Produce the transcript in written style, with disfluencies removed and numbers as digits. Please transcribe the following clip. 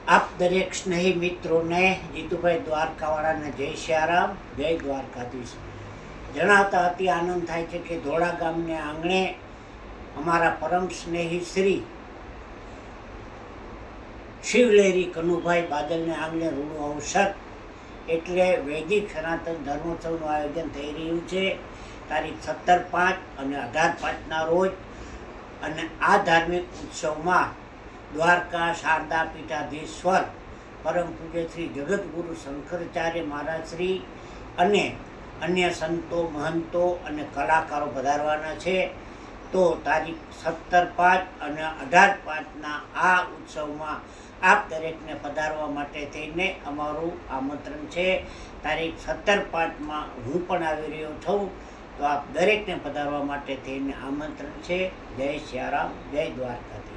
આપ દરેક સ્નેહી મિત્રોને જીતુભાઈ દ્વારકાવાળાને જય સિયારામ, જય દ્વારકાધીશ. જણાવતા અતિ આનંદ થાય છે કે ધોળા ગામને આંગણે અમારા પરમ સ્નેહી શ્રી શિવલેરી કનુભાઈ બાદલને આંગણે રૂડું અવસર એટલે વૈદિક સનાતન ધર્મોત્સવનું આયોજન થઈ રહ્યું છે તારીખ 17/5 અને 18/5ના રોજ. અને આ ધાર્મિક ઉત્સવમાં દ્વારકા શારદા પીઠાધીશ્વર પરમ પૂજ્ય શ્રી જગતગુરુ શંકરાચાર્ય મહારાજ શ્રી અને અન્ય સંતો મહંતો અને કલાકારો પધારવાના છે. તો તારીખ 17/5 અને 18/5ના આ ઉત્સવમાં આપ દરેકને પધારવા માટે થઈને અમારું આમંત્રણ છે. તારીખ 17/5માં હું પણ આવી રહ્યો છું, તો આપ દરેકને પધારવા માટે થઈને આમંત્રણ છે. જય સિયારામ, જય દ્વારકા.